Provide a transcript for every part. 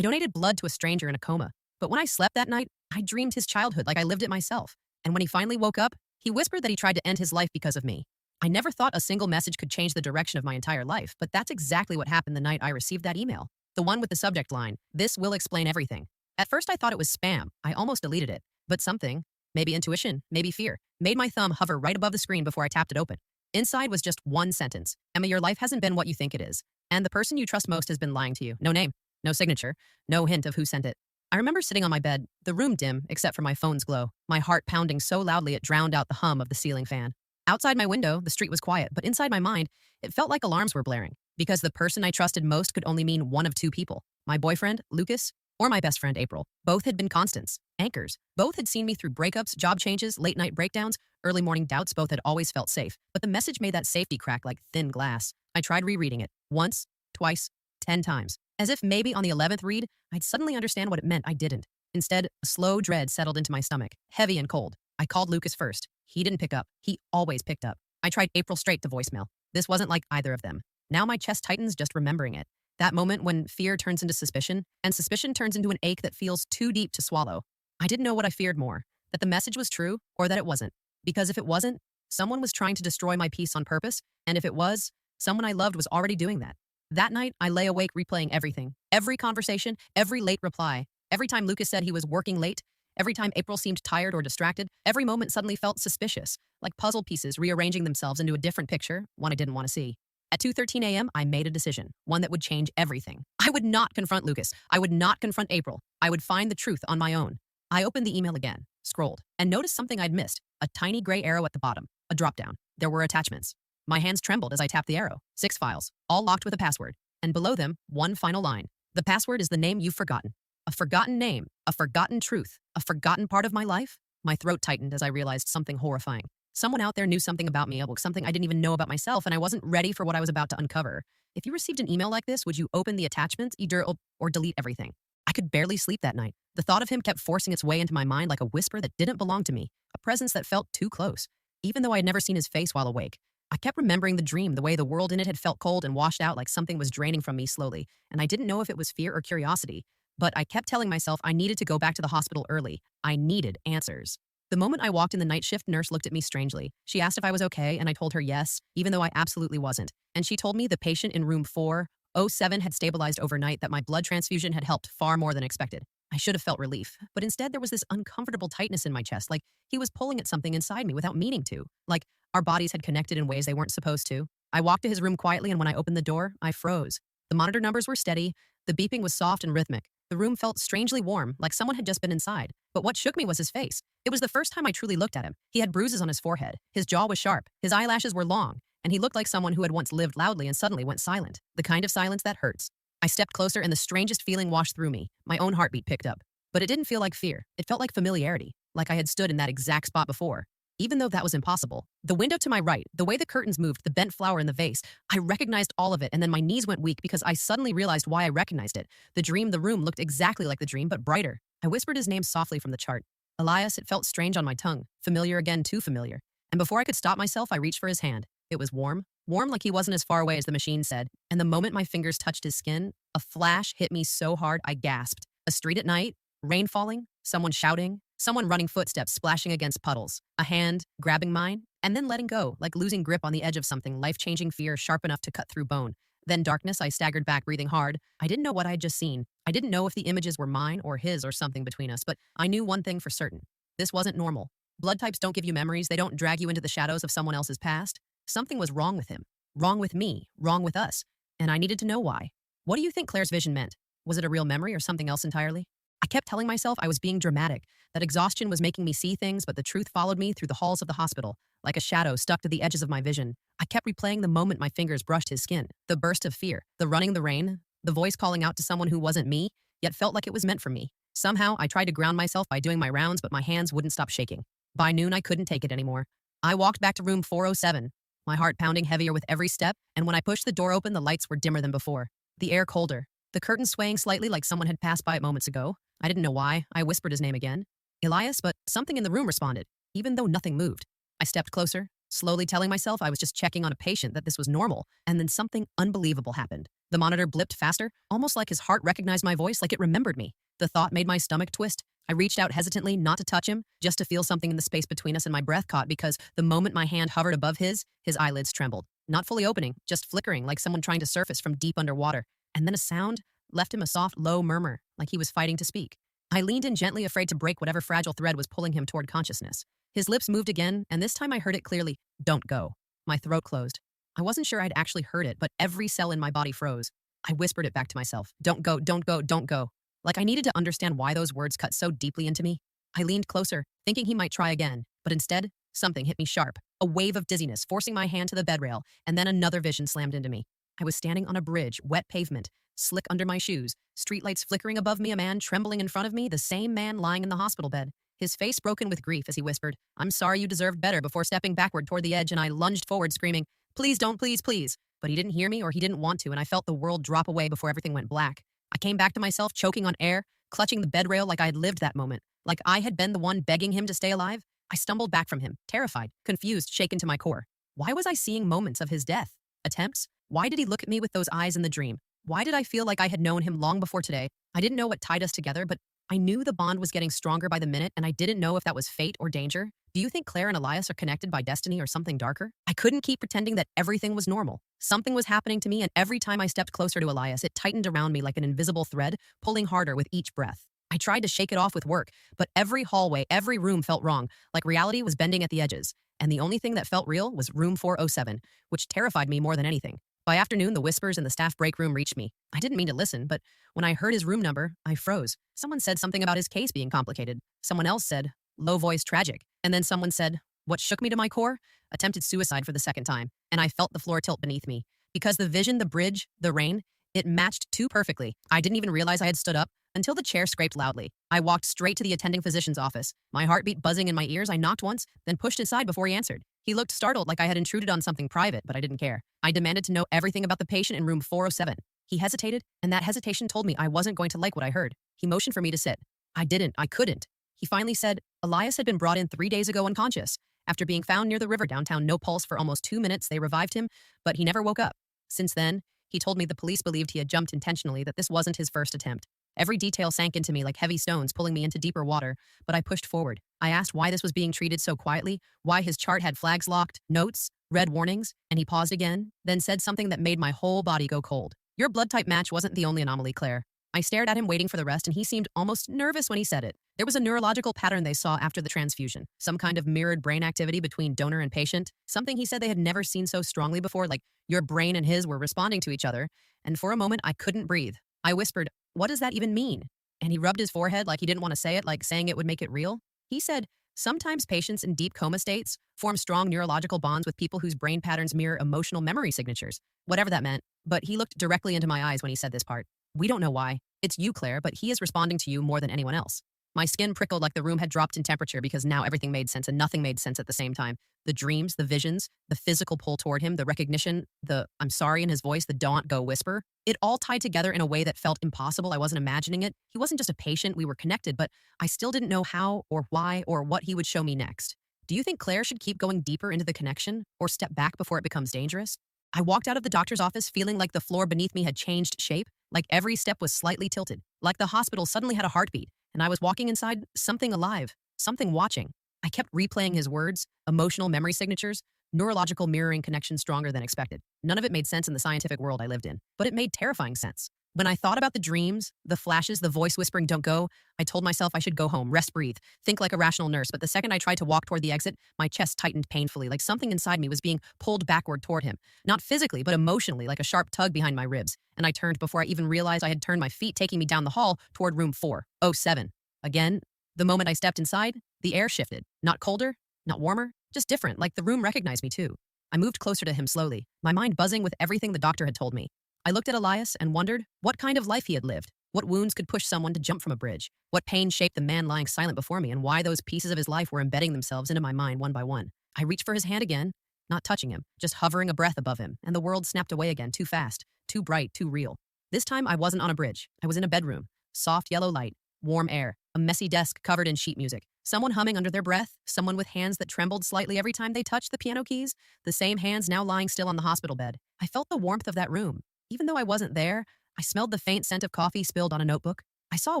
I donated blood to a stranger in a coma, but when I slept that night, I dreamed his childhood like I lived it myself. And when he finally woke up, he whispered that he tried to end his life because of me. I never thought a single message could change the direction of my entire life, but that's exactly what happened the night I received that email. The one with the subject line, "This will explain everything." At first I thought it was spam. I almost deleted it. But something, maybe intuition, maybe fear, made my thumb hover right above the screen before I tapped it open. Inside was just one sentence. "Emma, your life hasn't been what you think it is. And the person you trust most has been lying to you." No name, no signature, no hint of who sent it. I remember sitting on my bed, the room dim except for my phone's glow, my heart pounding so loudly it drowned out the hum of the ceiling fan. Outside my window, the street was quiet, but inside my mind, it felt like alarms were blaring, because the person I trusted most could only mean one of two people: my boyfriend, Lucas, or my best friend, April. Both had been constants, anchors. Both had seen me through breakups, job changes, late night breakdowns, early morning doubts. Both had always felt safe, but the message made that safety crack like thin glass. I tried rereading it, once, twice, 10 times. As if maybe on the 11th read, I'd suddenly understand what it meant. I didn't. Instead, a slow dread settled into my stomach, heavy and cold. I called Lucas first. He didn't pick up. He always picked up. I tried April straight to voicemail. This wasn't like either of them. Now my chest tightens just remembering it. That moment when fear turns into suspicion, and suspicion turns into an ache that feels too deep to swallow. I didn't know what I feared more, that the message was true or that it wasn't. Because if it wasn't, someone was trying to destroy my peace on purpose, and if it was, someone I loved was already doing that. That night, I lay awake replaying everything. Every conversation, every late reply, every time Lucas said he was working late, every time April seemed tired or distracted, every moment suddenly felt suspicious, like puzzle pieces rearranging themselves into a different picture, one I didn't want to see. At 2:13 a.m., I made a decision, one that would change everything. I would not confront Lucas. I would not confront April. I would find the truth on my own. I opened the email again, scrolled, and noticed something I'd missed: a tiny gray arrow at the bottom, a drop-down. There were attachments. My hands trembled as I tapped the arrow. 6 files, all locked with a password. And below them, one final line. The password is the name you've forgotten. A forgotten name, a forgotten truth, a forgotten part of my life. My throat tightened as I realized something horrifying. Someone out there knew something about me, something I didn't even know about myself, and I wasn't ready for what I was about to uncover. If you received an email like this, would you open the attachments, either or delete everything? I could barely sleep that night. The thought of him kept forcing its way into my mind like a whisper that didn't belong to me, a presence that felt too close. Even though I had never seen his face while awake, I kept remembering the dream, the way the world in it had felt cold and washed out like something was draining from me slowly, and I didn't know if it was fear or curiosity. But I kept telling myself I needed to go back to the hospital early. I needed answers. The moment I walked in, the night shift nurse looked at me strangely. She asked if I was okay, and I told her yes, even though I absolutely wasn't. And she told me the patient in room 407 had stabilized overnight, that my blood transfusion had helped far more than expected. I should have felt relief, but instead there was this uncomfortable tightness in my chest, like he was pulling at something inside me without meaning to, like our bodies had connected in ways they weren't supposed to. I walked to his room quietly, and when I opened the door, I froze. The monitor numbers were steady, the beeping was soft and rhythmic. The room felt strangely warm, like someone had just been inside. But what shook me was his face. It was the first time I truly looked at him. He had bruises on his forehead. His jaw was sharp. His eyelashes were long. And he looked like someone who had once lived loudly and suddenly went silent. The kind of silence that hurts. I stepped closer, and the strangest feeling washed through me. My own heartbeat picked up. But it didn't feel like fear. It felt like familiarity, like I had stood in that exact spot before. Even though that was impossible. The window to my right, the way the curtains moved, the bent flower in the vase, I recognized all of it, and then my knees went weak because I suddenly realized why I recognized it. The room looked exactly like the dream, but brighter. I whispered his name softly from the chart. Elias. It felt strange on my tongue. Familiar again, too familiar. And before I could stop myself, I reached for his hand. It was warm. Warm like he wasn't as far away as the machine said. And the moment my fingers touched his skin, a flash hit me so hard I gasped. A street at night, rain falling, someone shouting, someone running, footsteps splashing against puddles, a hand grabbing mine, and then letting go, like losing grip on the edge of something, life-changing fear sharp enough to cut through bone. Then darkness. I staggered back, breathing hard. I didn't know what I had just seen. I didn't know if the images were mine or his or something between us, but I knew one thing for certain. This wasn't normal. Blood types don't give you memories. They don't drag you into the shadows of someone else's past. Something was wrong with him. Wrong with me. Wrong with us. And I needed to know why. What do you think Claire's vision meant? Was it a real memory or something else entirely? I kept telling myself I was being dramatic, that exhaustion was making me see things, but the truth followed me through the halls of the hospital, like a shadow stuck to the edges of my vision. I kept replaying the moment my fingers brushed his skin, the burst of fear, the running the rain, the voice calling out to someone who wasn't me, yet felt like it was meant for me. Somehow, I tried to ground myself by doing my rounds, but my hands wouldn't stop shaking. By noon, I couldn't take it anymore. I walked back to room 407, my heart pounding heavier with every step, and when I pushed the door open, the lights were dimmer than before. The air colder, the curtains swaying slightly like someone had passed by it moments ago. I didn't know why. I whispered his name again. Elias, but something in the room responded, even though nothing moved. I stepped closer, slowly telling myself I was just checking on a patient, that this was normal, and then something unbelievable happened. The monitor blipped faster, almost like his heart recognized my voice, like it remembered me. The thought made my stomach twist. I reached out hesitantly, not to touch him, just to feel something in the space between us, and my breath caught because the moment my hand hovered above his eyelids trembled. Not fully opening, just flickering, like someone trying to surface from deep underwater. And then a sound left him, a soft, low murmur, like he was fighting to speak. I leaned in gently, afraid to break whatever fragile thread was pulling him toward consciousness. His lips moved again, and this time I heard it clearly. Don't go. My throat closed. I wasn't sure I'd actually heard it, but every cell in my body froze. I whispered it back to myself. Don't go, don't go, don't go. Like I needed to understand why those words cut so deeply into me. I leaned closer, thinking he might try again, but instead, something hit me sharp. A wave of dizziness, forcing my hand to the bed rail, and then another vision slammed into me. I was standing on a bridge, wet pavement, slick under my shoes, streetlights flickering above me, a man trembling in front of me, the same man lying in the hospital bed. His face broken with grief as he whispered, "I'm sorry, you deserved better," before stepping backward toward the edge, and I lunged forward screaming, "Please don't, please, please." But he didn't hear me, or he didn't want to, and I felt the world drop away before everything went black. I came back to myself, choking on air, clutching the bed rail like I had lived that moment, like I had been the one begging him to stay alive. I stumbled back from him, terrified, confused, shaken to my core. Why was I seeing moments of his death? Attempts? Why did he look at me with those eyes in the dream? Why did I feel like I had known him long before today? I didn't know what tied us together, but I knew the bond was getting stronger by the minute, and I didn't know if that was fate or danger. Do you think Claire and Elias are connected by destiny or something darker? I couldn't keep pretending that everything was normal. Something was happening to me, and every time I stepped closer to Elias, it tightened around me like an invisible thread, pulling harder with each breath. I tried to shake it off with work, but every hallway, every room felt wrong, like reality was bending at the edges. And the only thing that felt real was room 407, which terrified me more than anything. By afternoon, the whispers in the staff break room reached me. I didn't mean to listen, but when I heard his room number, I froze. Someone said something about his case being complicated. Someone else said, low voice tragic. And then someone said, what shook me to my core? Attempted suicide for the second time. And I felt the floor tilt beneath me. Because the vision, the bridge, the rain, it matched too perfectly. I didn't even realize I had stood up until the chair scraped loudly. I walked straight to the attending physician's office. My heartbeat buzzing in my ears, I knocked once, then pushed aside before he answered. He looked startled, like I had intruded on something private, but I didn't care. I demanded to know everything about the patient in room 407. He hesitated, and that hesitation told me I wasn't going to like what I heard. He motioned for me to sit. I couldn't. He finally said, Elias had been brought in 3 days ago unconscious. After being found near the river downtown, no pulse for almost 2 minutes, they revived him, but he never woke up. Since then, he told me the police believed he had jumped intentionally, that this wasn't his first attempt. Every detail sank into me like heavy stones, pulling me into deeper water, but I pushed forward. I asked why this was being treated so quietly, why his chart had flags locked, notes, red warnings, and he paused again, then said something that made my whole body go cold. Your blood type match wasn't the only anomaly, Claire. I stared at him, waiting for the rest, and he seemed almost nervous when he said it. There was a neurological pattern they saw after the transfusion, some kind of mirrored brain activity between donor and patient, something he said they had never seen so strongly before, like your brain and his were responding to each other, and for a moment I couldn't breathe. I whispered, what does that even mean? And he rubbed his forehead like he didn't want to say it, like saying it would make it real. He said, sometimes patients in deep coma states form strong neurological bonds with people whose brain patterns mirror emotional memory signatures, whatever that meant. But he looked directly into my eyes when he said this part. We don't know why. It's you, Claire, but he is responding to you more than anyone else. My skin prickled like the room had dropped in temperature because now everything made sense and nothing made sense at the same time. The dreams, the visions, the physical pull toward him, the recognition, the I'm sorry in his voice, the don't go whisper. It all tied together in a way that felt impossible. I wasn't imagining it. He wasn't just a patient, we were connected, but I still didn't know how or why or what he would show me next. Do you think Claire should keep going deeper into the connection or step back before it becomes dangerous? I walked out of the doctor's office feeling like the floor beneath me had changed shape, like every step was slightly tilted, like the hospital suddenly had a heartbeat, and I was walking inside something alive, something watching. I kept replaying his words, emotional memory signatures, neurological mirroring connections stronger than expected. None of it made sense in the scientific world I lived in, but it made terrifying sense. When I thought about the dreams, the flashes, the voice whispering, don't go, I told myself I should go home, rest, breathe, think like a rational nurse. But the second I tried to walk toward the exit, my chest tightened painfully, like something inside me was being pulled backward toward him. Not physically, but emotionally, like a sharp tug behind my ribs. And I turned before I even realized I had turned my feet, taking me down the hall toward room 407. Again, the moment I stepped inside, the air shifted. Not colder, not warmer, just different, like the room recognized me too. I moved closer to him slowly, my mind buzzing with everything the doctor had told me. I looked at Elias and wondered what kind of life he had lived, what wounds could push someone to jump from a bridge, what pain shaped the man lying silent before me, and why those pieces of his life were embedding themselves into my mind one by one. I reached for his hand again, not touching him, just hovering a breath above him, and the world snapped away again, too fast, too bright, too real. This time I wasn't on a bridge. I was in a bedroom, soft yellow light, warm air, A messy desk covered in sheet music, someone humming under their breath, someone with hands that trembled slightly every time they touched the piano keys, the same hands now lying still on the hospital bed. I felt the warmth of that room. Even though I wasn't there, I smelled the faint scent of coffee spilled on a notebook. I saw a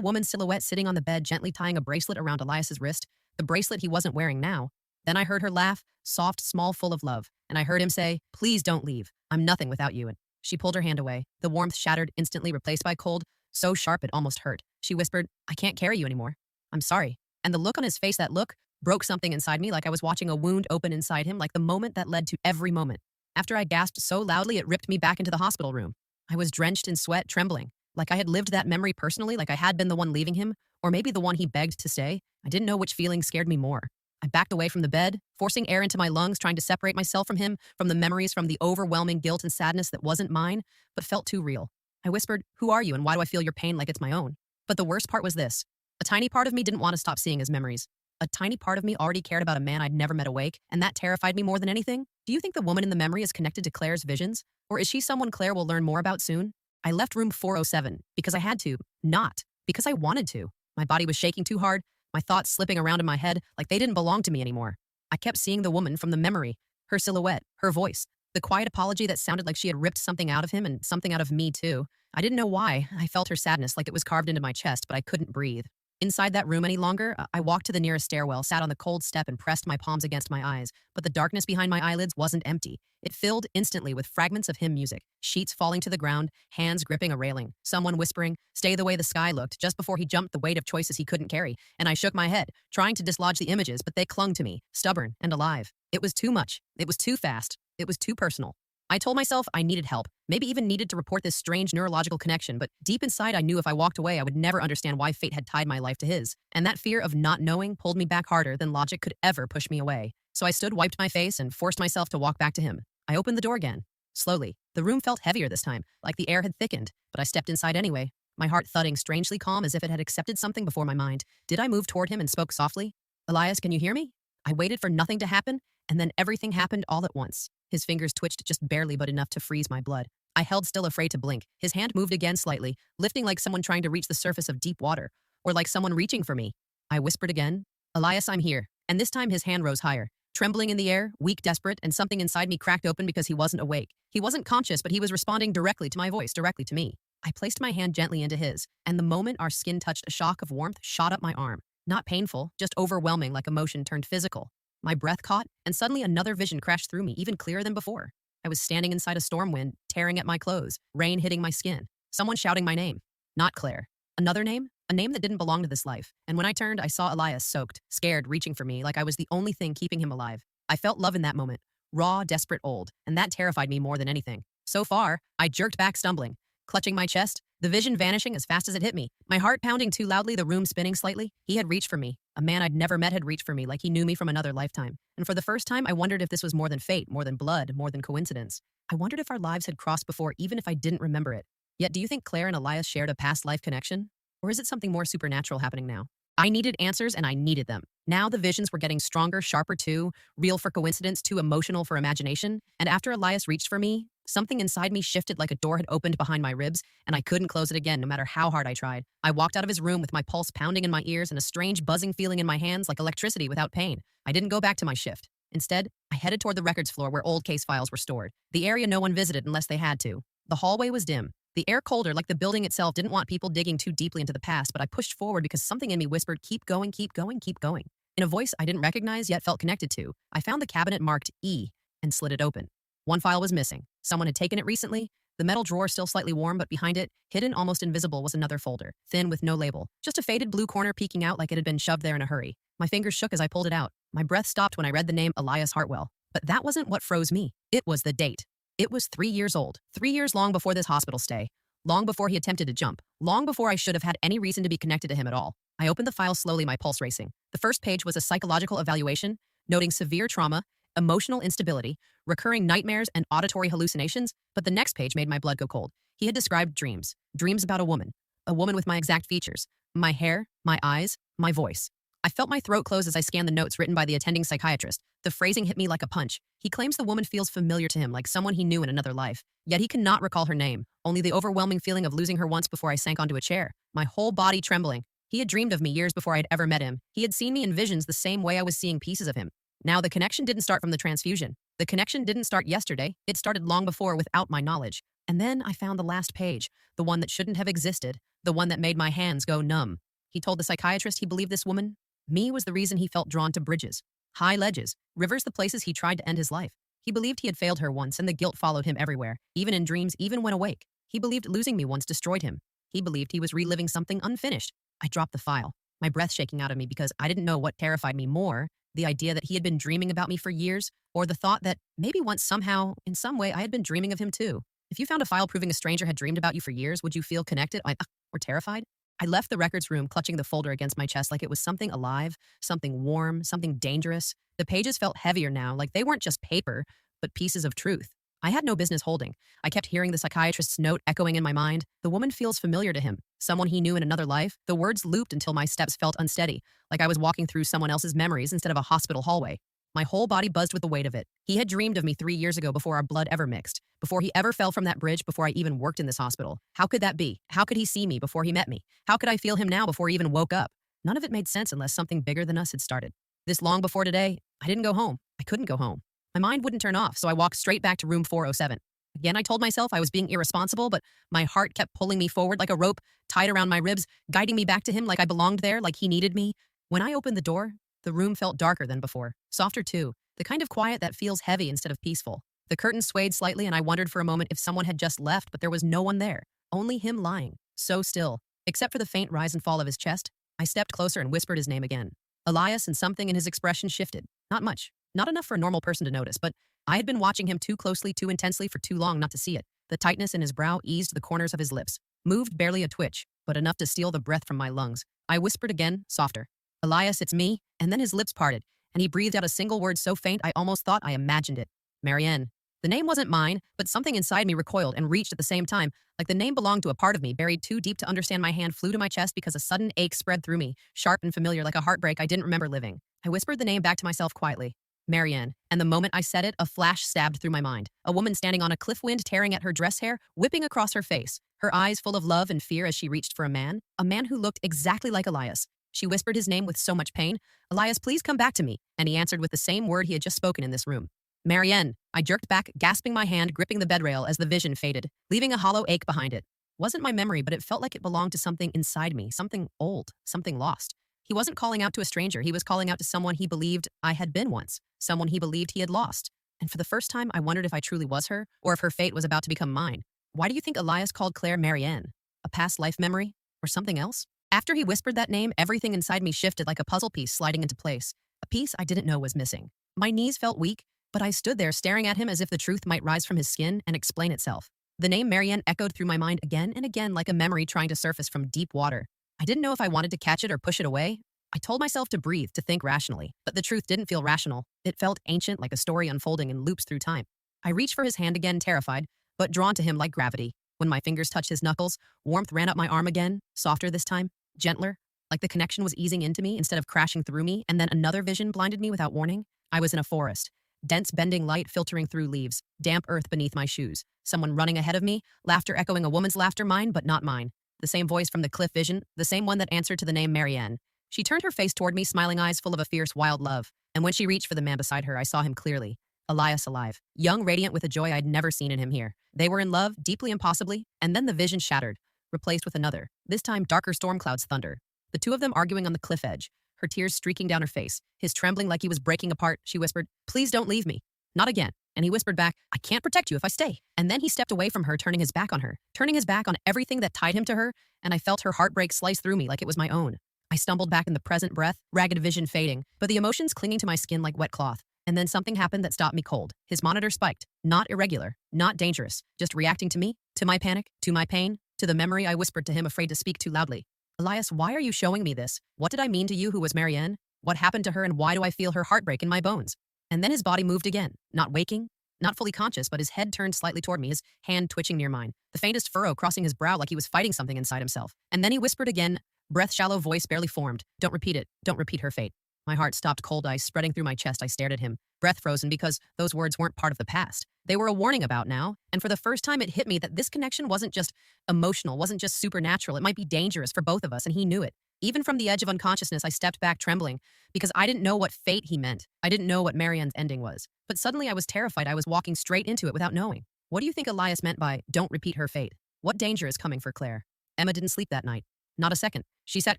woman's silhouette sitting on the bed, gently tying a bracelet around Elias's wrist, the bracelet he wasn't wearing now. Then I heard her laugh, soft, small, full of love, and I heard him say, "Please don't leave. I'm nothing without you." And she pulled her hand away. The warmth shattered, instantly replaced by cold, so sharp it almost hurt. She whispered, "I can't carry you anymore. I'm sorry." And the look on his face, that look, broke something inside me, like I was watching a wound open inside him, like the moment that led to every moment. After I gasped so loudly it ripped me back into the hospital room. I was drenched in sweat, trembling, like I had lived that memory personally, like I had been the one leaving him, or maybe the one he begged to stay. I didn't know which feeling scared me more. I backed away from the bed, forcing air into my lungs, trying to separate myself from him, from the memories, from the overwhelming guilt and sadness that wasn't mine, but felt too real. I whispered, "Who are you and why do I feel your pain like it's my own?" But the worst part was this. A tiny part of me didn't want to stop seeing his memories. A tiny part of me already cared about a man I'd never met awake, and that terrified me more than anything. Do you think the woman in the memory is connected to Claire's visions? Or is she someone Claire will learn more about soon? I left room 407 because I had to, not because I wanted to. My body was shaking too hard, my thoughts slipping around in my head like they didn't belong to me anymore. I kept seeing the woman from the memory, her silhouette, her voice, the quiet apology that sounded like she had ripped something out of him and something out of me too. I didn't know why. I felt her sadness like it was carved into my chest, but I couldn't breathe. Inside that room any longer, I walked to the nearest stairwell, sat on the cold step, and pressed my palms against my eyes. But the darkness behind my eyelids wasn't empty. It filled instantly with fragments of hymn music, sheets falling to the ground, hands gripping a railing, someone whispering, "Stay the way the sky looked," just before he jumped the weight of choices he couldn't carry. And I shook my head, trying to dislodge the images, but they clung to me, stubborn and alive. It was too much. It was too fast. It was too personal. I told myself I needed help, maybe even needed to report this strange neurological connection, but deep inside I knew if I walked away I would never understand why fate had tied my life to his. And that fear of not knowing pulled me back harder than logic could ever push me away. So I stood, wiped my face, and forced myself to walk back to him. I opened the door again. Slowly. The room felt heavier this time, like the air had thickened, but I stepped inside anyway, my heart thudding, strangely calm, as if it had accepted something before my mind. Did I move toward him and spoke softly? "Elias, can you hear me?" I waited for nothing to happen, and then everything happened all at once. His fingers twitched just barely, but enough to freeze my blood. I held still, afraid to blink. His hand moved again slightly, lifting like someone trying to reach the surface of deep water, or like someone reaching for me. I whispered again, "Elias, I'm here." And this time his hand rose higher, trembling in the air, weak, desperate, and something inside me cracked open because he wasn't awake. He wasn't conscious, but he was responding directly to my voice, directly to me. I placed my hand gently into his, and the moment our skin touched, a shock of warmth shot up my arm. Not painful, just overwhelming, like emotion turned physical. My breath caught, and suddenly another vision crashed through me, even clearer than before. I was standing inside a storm wind, tearing at my clothes, rain hitting my skin. Someone shouting my name. Not Claire. Another name? A name that didn't belong to this life. And when I turned, I saw Elias, soaked, scared, reaching for me, like I was the only thing keeping him alive. I felt love in that moment. Raw, desperate, old. And that terrified me more than anything. So far, I jerked back, stumbling, clutching my chest, the vision vanishing as fast as it hit me. My heart pounding too loudly, the room spinning slightly. He had reached for me. A man I'd never met had reached for me, like he knew me from another lifetime. And for the first time, I wondered if this was more than fate, more than blood, more than coincidence. I wondered if our lives had crossed before, even if I didn't remember it. Yet, do you think Claire and Elias shared a past life connection? Or is it something more supernatural happening now? I needed answers, and I needed them. Now the visions were getting stronger, sharper too, real for coincidence, too emotional for imagination. And after Elias reached for me, something inside me shifted like a door had opened behind my ribs, and I couldn't close it again no matter how hard I tried. I walked out of his room with my pulse pounding in my ears and a strange buzzing feeling in my hands like electricity without pain. I didn't go back to my shift. Instead, I headed toward the records floor where old case files were stored, the area no one visited unless they had to. The hallway was dim, the air colder, like the building itself didn't want people digging too deeply into the past, but I pushed forward because something in me whispered, "Keep going, keep going, keep going." In a voice I didn't recognize yet felt connected to, I found the cabinet marked E and slid it open. One file was missing. Someone had taken it recently. The metal drawer still slightly warm, but behind it, hidden, almost invisible, was another folder, thin with no label, just a faded blue corner peeking out like it had been shoved there in a hurry. My fingers shook as I pulled it out. My breath stopped when I read the name Elias Hartwell. But that wasn't what froze me. It was the date. It was 3 years old. 3 years long before this hospital stay. Long before he attempted to jump. Long before I should have had any reason to be connected to him at all. I opened the file slowly, my pulse racing. The first page was a psychological evaluation, noting severe trauma, emotional instability, recurring nightmares, and auditory hallucinations, but the next page made my blood go cold. He had described dreams. Dreams about a woman with my exact features. My hair, my eyes, my voice. I felt my throat close as I scanned the notes written by the attending psychiatrist. The phrasing hit me like a punch. He claims the woman feels familiar to him, like someone he knew in another life. Yet he cannot recall her name, only the overwhelming feeling of losing her once before I sank onto a chair, my whole body trembling. He had dreamed of me years before I'd ever met him. He had seen me in visions the same way I was seeing pieces of him. Now, the connection didn't start from the transfusion. The connection didn't start yesterday. It started long before without my knowledge. And then I found the last page, the one that shouldn't have existed, the one that made my hands go numb. He told the psychiatrist he believed this woman, me, was the reason he felt drawn to bridges, high ledges, rivers, the places he tried to end his life. He believed he had failed her once, and the guilt followed him everywhere, even in dreams, even when awake. He believed losing me once destroyed him. He believed he was reliving something unfinished. I dropped the file, my breath shaking out of me because I didn't know what terrified me more, the idea that he had been dreaming about me for years, or the thought that maybe once somehow, in some way, I had been dreaming of him too. If you found a file proving a stranger had dreamed about you for years, would you feel connected or terrified? I left the records room clutching the folder against my chest like it was something alive, something warm, something dangerous. The pages felt heavier now, like they weren't just paper, but pieces of truth. I had no business holding. I kept hearing the psychiatrist's note echoing in my mind. The woman feels familiar to him, someone he knew in another life. The words looped until my steps felt unsteady, like I was walking through someone else's memories instead of a hospital hallway. My whole body buzzed with the weight of it. He had dreamed of me 3 years ago before our blood ever mixed, before he ever fell from that bridge, before I even worked in this hospital. How could that be? How could he see me before he met me? How could I feel him now before he even woke up? None of it made sense unless something bigger than us had started. This long before today, I didn't go home. I couldn't go home. My mind wouldn't turn off, so I walked straight back to room 407. Again, I told myself I was being irresponsible, but my heart kept pulling me forward like a rope tied around my ribs, guiding me back to him like I belonged there, like he needed me. When I opened the door, the room felt darker than before, softer too, the kind of quiet that feels heavy instead of peaceful. The curtains swayed slightly, and I wondered for a moment if someone had just left, but there was no one there, only him lying, so still. Except for the faint rise and fall of his chest, I stepped closer and whispered his name again. Elias, and something in his expression shifted. Not much, not enough for a normal person to notice, but I had been watching him too closely, too intensely for too long not to see it. The tightness in his brow eased the corners of his lips, moved barely a twitch, but enough to steal the breath from my lungs. I whispered again, softer. Elias, it's me. And then his lips parted, and he breathed out a single word so faint I almost thought I imagined it. Marianne. The name wasn't mine, but something inside me recoiled and reached at the same time, like the name belonged to a part of me buried too deep to understand. My hand flew to my chest because a sudden ache spread through me, sharp and familiar like a heartbreak I didn't remember living. I whispered the name back to myself quietly. Marianne. And the moment I said it, a flash stabbed through my mind. A woman standing on a cliff, wind tearing at her dress hair, whipping across her face, her eyes full of love and fear as she reached for a man who looked exactly like Elias. She whispered his name with so much pain. Elias, please come back to me. And he answered with the same word he had just spoken in this room. Marianne. I jerked back, gasping, my hand gripping the bedrail as the vision faded, leaving a hollow ache behind it. Wasn't my memory, but it felt like it belonged to something inside me, something old, something lost. He wasn't calling out to a stranger. He was calling out to someone he believed I had been once, someone he believed he had lost. And for the first time, I wondered if I truly was her, or if her fate was about to become mine. Why do you think Elias called Claire Marianne? A past life memory? Or something else? After he whispered that name, everything inside me shifted like a puzzle piece sliding into place. A piece I didn't know was missing. My knees felt weak, but I stood there staring at him as if the truth might rise from his skin and explain itself. The name Marianne echoed through my mind again and again like a memory trying to surface from deep water. I didn't know if I wanted to catch it or push it away. I told myself to breathe, to think rationally, but the truth didn't feel rational. It felt ancient, like a story unfolding in loops through time. I reached for his hand again, terrified, but drawn to him like gravity. When my fingers touched his knuckles, warmth ran up my arm again, softer this time, gentler, like the connection was easing into me instead of crashing through me, and then another vision blinded me without warning. I was in a forest. Dense bending light filtering through leaves, damp earth beneath my shoes. Someone running ahead of me, laughter echoing a woman's laughter, mine but not mine. The same voice from the cliff vision, the same one that answered to the name Marianne. She turned her face toward me, smiling eyes full of a fierce, wild love. And when she reached for the man beside her, I saw him clearly. Elias alive, young, radiant with a joy I'd never seen in him here. They were in love, deeply, impossibly, and then the vision shattered, replaced with another, this time darker storm clouds thunder. The two of them arguing on the cliff edge, her tears streaking down her face, his trembling like he was breaking apart. She whispered, please don't leave me. Not again. And he whispered back, I can't protect you if I stay. And then he stepped away from her, turning his back on her, turning his back on everything that tied him to her, and I felt her heartbreak slice through me like it was my own. I stumbled back in the present breath, ragged vision fading, but the emotions clinging to my skin like wet cloth. And then something happened that stopped me cold. His monitor spiked. Not irregular, not dangerous, just reacting to me, to my panic, to my pain, to the memory. I whispered to him, afraid to speak too loudly. Elias, why are you showing me this? What did I mean to you? Who was Marianne? What happened to her, and why do I feel her heartbreak in my bones? And then his body moved again, not waking, not fully conscious, but his head turned slightly toward me, his hand twitching near mine, the faintest furrow crossing his brow like he was fighting something inside himself. And then he whispered again, breath shallow, voice barely formed. Don't repeat it. Don't repeat her fate. My heart stopped, cold ice spreading through my chest. I stared at him, breath frozen because those words weren't part of the past. They were a warning about now, and for the first time it hit me that this connection wasn't just emotional, wasn't just supernatural. It might be dangerous for both of us, and he knew it. Even from the edge of unconsciousness, I stepped back trembling because I didn't know what fate he meant. I didn't know what Marianne's ending was. But suddenly I was terrified I was walking straight into it without knowing. What do you think Elias meant by don't repeat her fate? What danger is coming for Claire? Emma didn't sleep that night. Not a second. She sat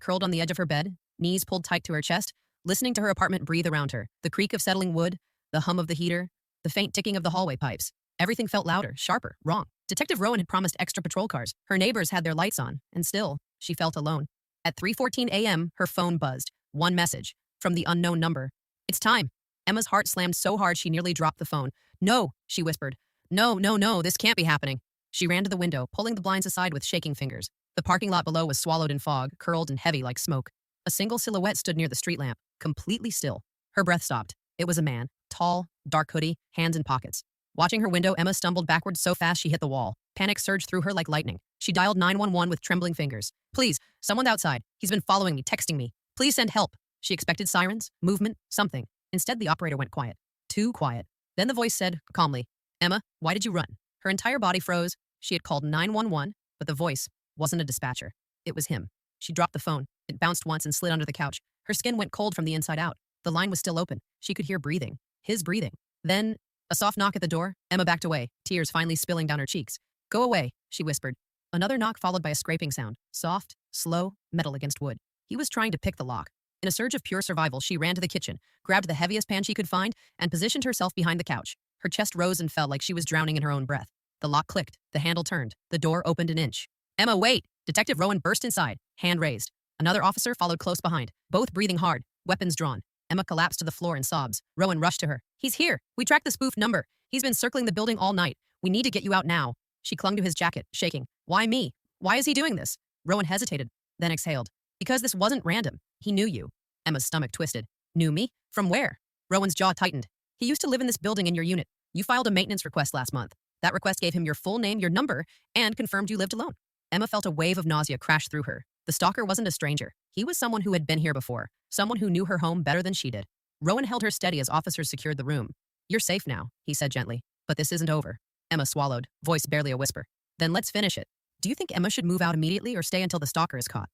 curled on the edge of her bed, knees pulled tight to her chest, listening to her apartment breathe around her. The creak of settling wood, the hum of the heater, the faint ticking of the hallway pipes. Everything felt louder, sharper, wrong. Detective Rowan had promised extra patrol cars. Her neighbors had their lights on, and still, she felt alone. At 3:14 a.m., her phone buzzed. One message from the unknown number. It's time. Emma's heart slammed so hard she nearly dropped the phone. No, she whispered. No, no, no, this can't be happening. She ran to the window, pulling the blinds aside with shaking fingers. The parking lot below was swallowed in fog, curled and heavy like smoke. A single silhouette stood near the street lamp, completely still. Her breath stopped. It was a man, tall, dark hoodie, hands in pockets. Watching her window, Emma stumbled backwards so fast she hit the wall. Panic surged through her like lightning. She dialed 911 with trembling fingers. Please, someone's outside. He's been following me, texting me. Please send help. She expected sirens, movement, something. Instead, the operator went quiet. Too quiet. Then the voice said, calmly, Emma, why did you run? Her entire body froze. She had called 911, but the voice wasn't a dispatcher. It was him. She dropped the phone. It bounced once and slid under the couch. Her skin went cold from the inside out. The line was still open. She could hear breathing. His breathing. Then, a soft knock at the door. Emma backed away, tears finally spilling down her cheeks. Go away, she whispered. Another knock followed by a scraping sound. Soft, slow, metal against wood. He was trying to pick the lock. In a surge of pure survival, she ran to the kitchen, grabbed the heaviest pan she could find, and positioned herself behind the couch. Her chest rose and fell like she was drowning in her own breath. The lock clicked. The handle turned. The door opened an inch. Emma, wait! Detective Rowan burst inside, hand raised. Another officer followed close behind, both breathing hard, weapons drawn. Emma collapsed to the floor in sobs. Rowan rushed to her. He's here. We tracked the spoof number. He's been circling the building all night. We need to get you out now. She clung to his jacket, shaking. Why me? Why is he doing this? Rowan hesitated, then exhaled. Because this wasn't random. He knew you. Emma's stomach twisted. Knew me? From where? Rowan's jaw tightened. He used to live in this building in your unit. You filed a maintenance request last month. That request gave him your full name, your number, and confirmed you lived alone. Emma felt a wave of nausea crash through her. The stalker wasn't a stranger. He was someone who had been here before, someone who knew her home better than she did. Rowan held her steady as officers secured the room. You're safe now, he said gently. But this isn't over. Emma swallowed, voice barely a whisper. Then let's finish it. Do you think Emma should move out immediately or stay until the stalker is caught?